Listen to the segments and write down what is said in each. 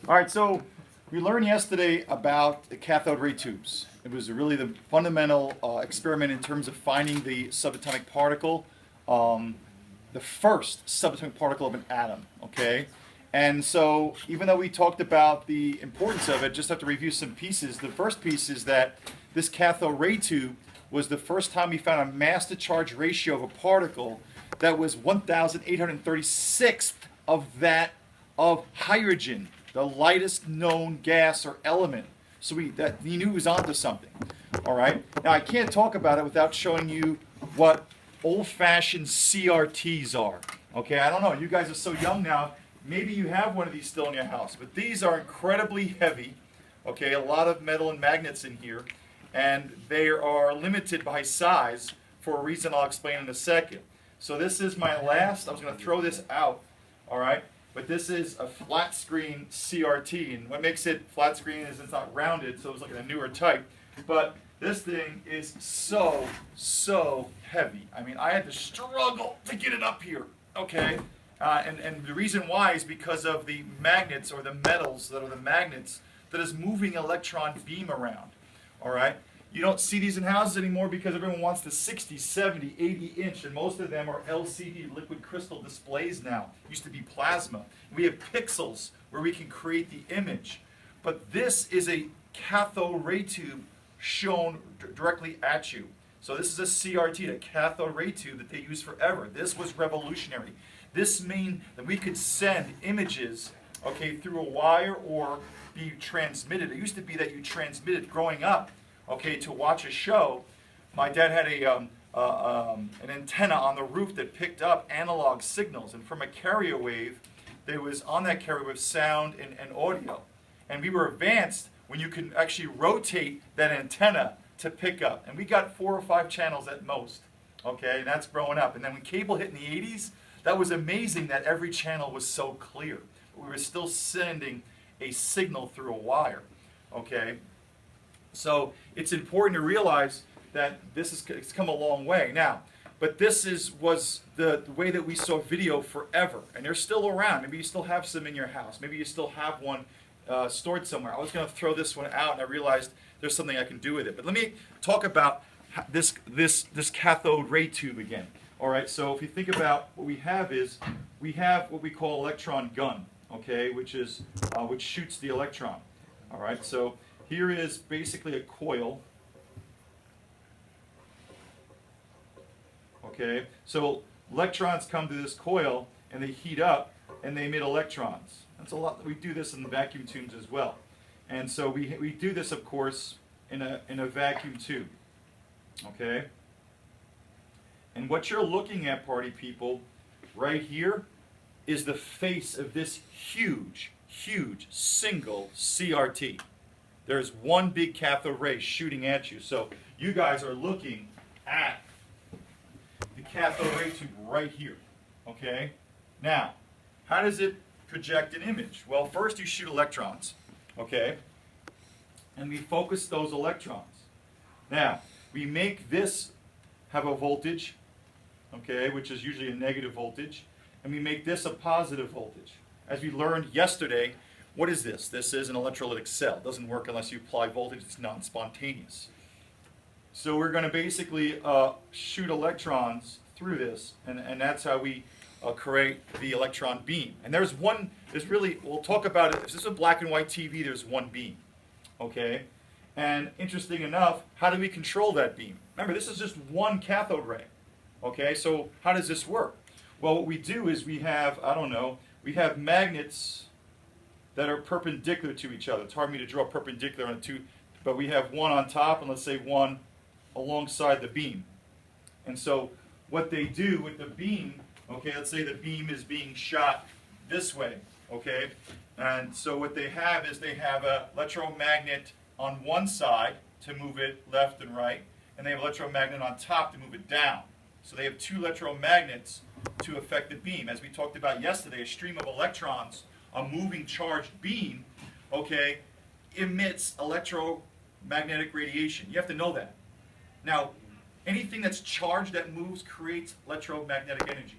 All right, so we learned yesterday about the cathode ray tubes. It was really the fundamental experiment in terms of finding the subatomic particle, the first subatomic particle of an atom, okay? And so even though we talked about the importance of it, just have to review some pieces. The first piece is that this cathode ray tube was the first time we found a mass to charge ratio of a particle that was 1,836th of that of hydrogen, the lightest known gas or element. So we knew he was onto something. All right. Now I can't talk about it without showing you what old-fashioned CRTs are. Okay. I don't know. You guys are so young now. Maybe you have one of these still in your house, but these are incredibly heavy. Okay. A lot of metal and magnets in here, and they are limited by size for a reason I'll explain in a second. So this is my last. I was going to throw this out. All right. But this is a flat screen CRT, and what makes it flat screen is it's not rounded, so it's like a newer type. But this thing is so heavy. I mean, I had to struggle to get it up here, okay? And the reason why is because of the magnets or the metals that are the magnets that is moving electron beam around, all right? You don't see these in houses anymore because everyone wants the 60, 70, 80 inch, and most of them are LCD, liquid crystal displays now. Used to be plasma. We have pixels where we can create the image. But this is a cathode ray tube shown directly at you. So this is a CRT, a cathode ray tube that they use forever. This was revolutionary. This means that we could send images, okay, through a wire or be transmitted. It used to be that you transmitted growing up. Okay, to watch a show. My dad had an antenna on the roof that picked up analog signals, and from a carrier wave, there was on that carrier wave sound and audio. And we were advanced when you can actually rotate that antenna to pick up. And we got 4 or 5 channels at most. Okay, and that's growing up. And then when cable hit in the 80s, that was amazing that every channel was so clear. We were still sending a signal through a wire. Okay. So it's important to realize that it's come a long way now. But this was the way that we saw video forever, and they're still around. Maybe you still have some in your house. Maybe you still have one stored somewhere. I was going to throw this one out, and I realized there's something I can do with it. But let me talk about this cathode ray tube again. All right. So if you think about what we have what we call electron gun, okay, which shoots the electron. All right. So here is basically a coil. Okay, so electrons come to this coil and they heat up and they emit electrons. That's a lot. We do this in the vacuum tubes as well. And so we do this, of course, in a vacuum tube. Okay? And what you're looking at, party people, right here is the face of this huge single CRT. There's one big cathode ray shooting at you. So you guys are looking at the cathode ray tube right here. Okay? Now, how does it project an image? Well, first you shoot electrons. Okay? And we focus those electrons. Now, we make this have a voltage, okay, which is usually a negative voltage, and we make this a positive voltage. As we learned yesterday, what is this? This is an electrolytic cell. It doesn't work unless you apply voltage. It's non-spontaneous. So we're going to basically shoot electrons through this, and that's how we create the electron beam. And we'll talk about it. If this is a black and white TV, there's one beam. Okay? And interesting enough, how do we control that beam? Remember, this is just one cathode ray. Okay? So how does this work? Well, what we do is we have magnets that are perpendicular to each other. It's hard for me to draw perpendicular on two, but we have one on top and let's say one alongside the beam. And so what they do with the beam, okay, let's say the beam is being shot this way, okay? And so what they have is they have an electromagnet on one side to move it left and right, and they have an electromagnet on top to move it down. So they have 2 electromagnets to affect the beam. As we talked about yesterday, a stream of electrons, a moving charged beam, okay, emits electromagnetic radiation. You have to know that. Now, anything that's charged that moves creates electromagnetic energy.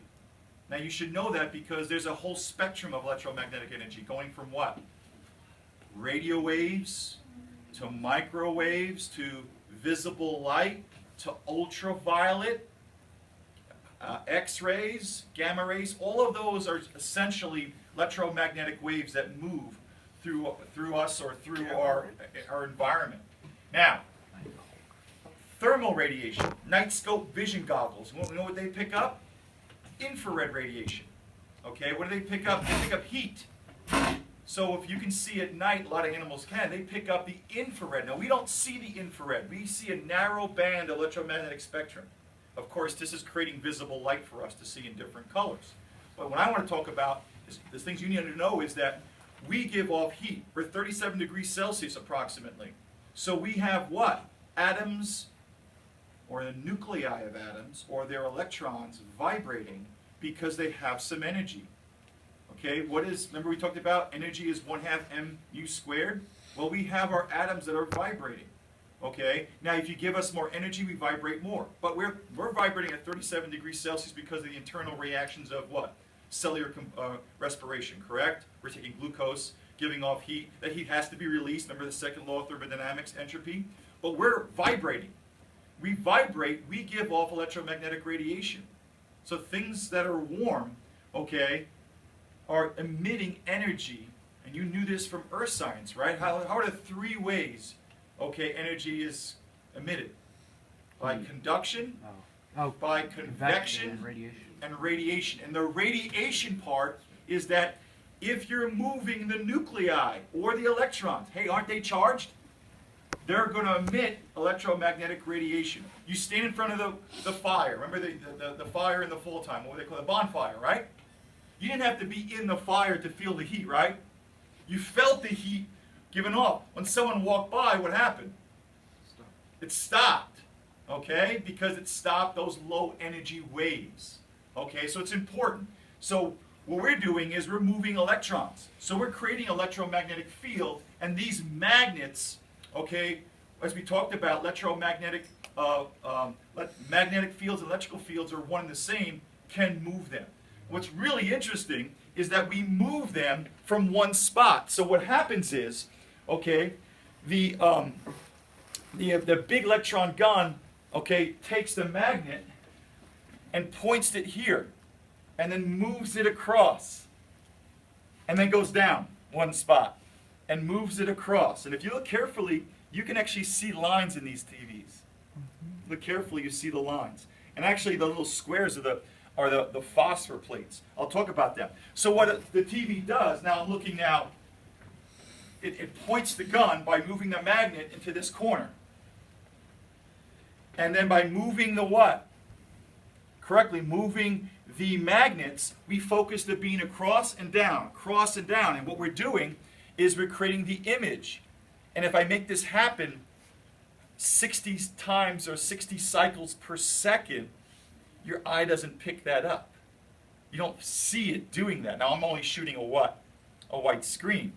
Now you should know that because there's a whole spectrum of electromagnetic energy going from what? radio waves, to microwaves, to visible light, to ultraviolet, X-rays, gamma rays. All of those are essentially electromagnetic waves that move through us or through our environment. Now, thermal radiation, night scope vision goggles. You know what they pick up? Infrared radiation. Okay, what do they pick up? They pick up heat. So if you can see at night, a lot of animals can, they pick up the infrared. Now we don't see the infrared. We see a narrow band electromagnetic spectrum. Of course, this is creating visible light for us to see in different colors. But what I want to talk about, the things you need to know is that we give off heat. We're 37 degrees Celsius approximately. So we have what? Atoms, or the nuclei of atoms, or their electrons vibrating because they have some energy. Okay, remember we talked about energy is 1/2 mu squared? Well, we have our atoms that are vibrating. Okay, now if you give us more energy, we vibrate more. But we're vibrating at 37 degrees Celsius because of the internal reactions of what? Cellular respiration, correct? We're taking glucose, giving off heat. That heat has to be released. Remember the second law of thermodynamics, entropy? But we're vibrating. We vibrate, we give off electromagnetic radiation. So things that are warm, okay, are emitting energy. And you knew this from earth science, right? How are the 3 ways, okay, energy is emitted? By conduction, by convection, and radiation. And the radiation part is that if you're moving the nuclei or the electrons, hey, aren't they charged? They're going to emit electromagnetic radiation. You stand in front of the fire. Remember the fire in the fall time, what they call a bonfire, right? You didn't have to be in the fire to feel the heat, right? You felt the heat given off. When someone walked by, what happened? It stopped, okay? Because it stopped those low energy waves. Okay, so it's important. So what we're doing is we're moving electrons. So we're creating electromagnetic field, and these magnets, okay, as we talked about, electromagnetic magnetic fields and electrical fields are one and the same, can move them. What's really interesting is that we move them from one spot. So what happens is, okay, the big electron gun, okay, takes the magnet and points it here, and then moves it across, and then goes down one spot, and moves it across. And if you look carefully, you can actually see lines in these TVs. Look carefully, you see the lines. And actually the little squares are the phosphor plates. I'll talk about that. So what the TV does, now I'm looking now, it points the gun by moving the magnet into this corner. And then by moving the what? Correctly, moving the magnets, we focus the beam across and down, across and down. And what we're doing is we're creating the image. And if I make this happen 60 times or 60 cycles per second, your eye doesn't pick that up. You don't see it doing that. Now I'm only shooting a what? A white screen.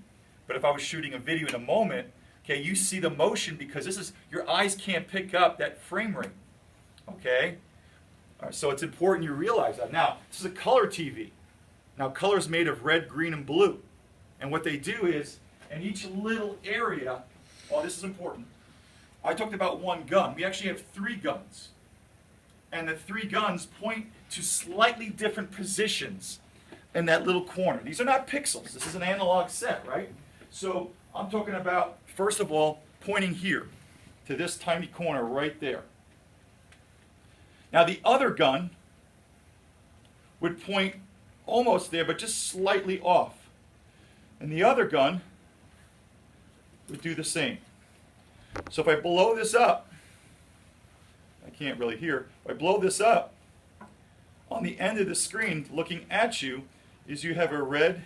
But if I was shooting a video in a moment, okay, you see the motion because your eyes can't pick up that frame rate. Okay? All right, so it's important you realize that. Now, this is a color TV. Now, color is made of red, green, and blue. And what they do is, in each little area, well, this is important. I talked about one gun. We actually have 3 guns. And the 3 guns point to slightly different positions in that little corner. These are not pixels. This is an analog set, right? So I'm talking about, first of all, pointing here to this tiny corner right there. Now the other gun would point almost there, but just slightly off. And the other gun would do the same. So if I blow this up, I can't really hear, if I blow this up, on the end of the screen looking at you is you have a red,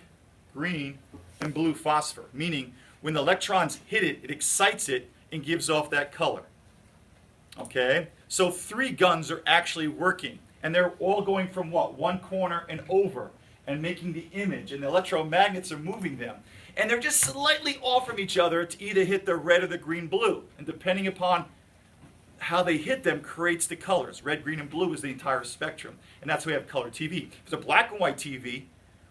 green, and blue phosphor, meaning when the electrons hit it, it excites it and gives off that color. Okay? So 3 guns are actually working, and they're all going from what? One corner and over, and making the image, and the electromagnets are moving them. And they're just slightly off from each other to either hit the red or the green, blue. And depending upon how they hit them creates the colors. Red, green, and blue is the entire spectrum. And that's why we have color TV. If it's a black and white TV,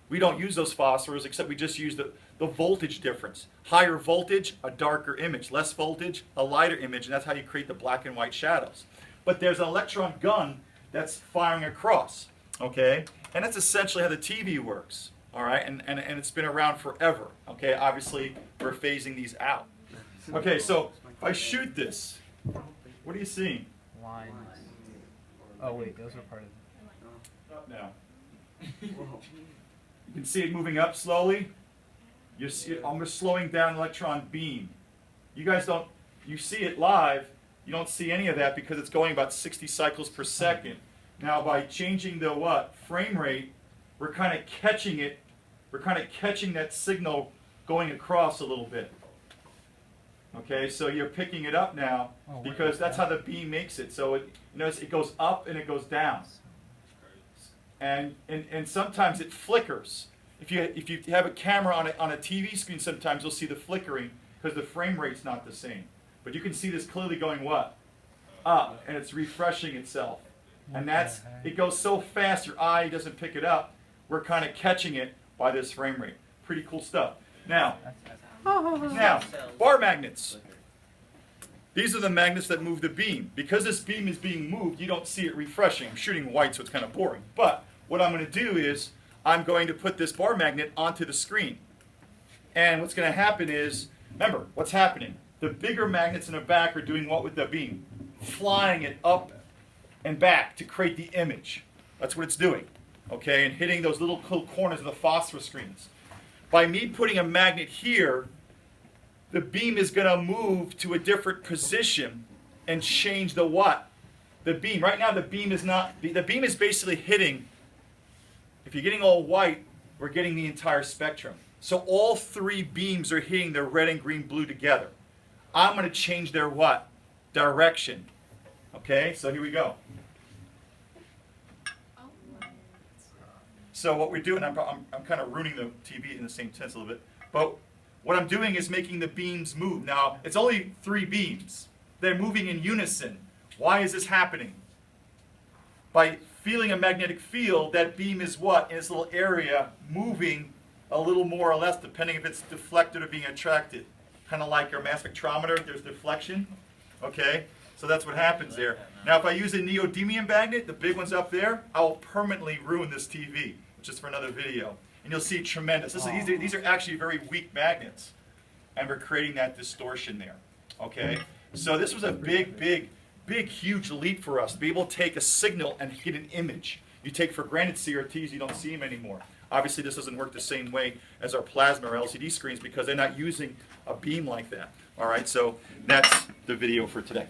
we don't use those phosphors, except we just use the voltage difference. Higher voltage, a darker image. Less voltage, a lighter image, and that's how you create the black and white shadows. But there's an electron gun that's firing across, okay? And that's essentially how the TV works, all right? And it's been around forever, okay? Obviously, we're phasing these out. Okay, so if I shoot this, what are you seeing? Lines. Oh wait, those are part of Up now. You can see it moving up slowly. You see it almost slowing down an electron beam. You guys don't, you see it live, you don't see any of that because it's going about 60 cycles per second. Now by changing the what? Frame rate, we're kind of catching it, we're kind of catching that signal going across a little bit. Okay, so you're picking it up now because that's how the beam makes it. So it, you notice it goes up and it goes down. And sometimes it flickers. If you have a camera on a TV screen, sometimes you'll see the flickering because the frame rate's not the same. But you can see this clearly going what? Up, and it's refreshing itself. And that's, it goes so fast your eye doesn't pick it up. We're kind of catching it by this frame rate. Pretty cool stuff. Now, bar magnets. These are the magnets that move the beam. Because this beam is being moved, you don't see it refreshing. I'm shooting white, so it's kind of boring. But what I'm going to do is I'm going to put this bar magnet onto the screen. And what's going to happen is, remember, what's happening? The bigger magnets in the back are doing what with the beam? Flying it up and back to create the image. That's what it's doing. Okay, and hitting those little corners of the phosphor screens. By me putting a magnet here, the beam is going to move to a different position and change the what? The beam. Right now the beam is not, the beam is basically hitting, if you're getting all white, we're getting the entire spectrum. So all three beams are hitting the red and green blue together. I'm going to change their what? Direction. Okay, so here we go. So what we're doing, I'm kind of ruining the TV in the same sense a little bit, but what I'm doing is making the beams move. Now, it's only three beams. They're moving in unison. Why is this happening? By feeling a magnetic field, that beam is what? In this little area, moving a little more or less, depending if it's deflected or being attracted. Kind of like our mass spectrometer, there's deflection. Okay? So that's what happens there. Now, if I use a neodymium magnet, the big one's up there, I will permanently ruin this TV, which is for another video. And you'll see tremendous. These are actually very weak magnets. And we're creating that distortion there. Okay? So this was a big, huge leap for us to be able to take a signal and get an image. You take for granted CRTs, you don't see them anymore. Obviously, this doesn't work the same way as our plasma or LCD screens because they're not using a beam like that. All right, so that's the video for today.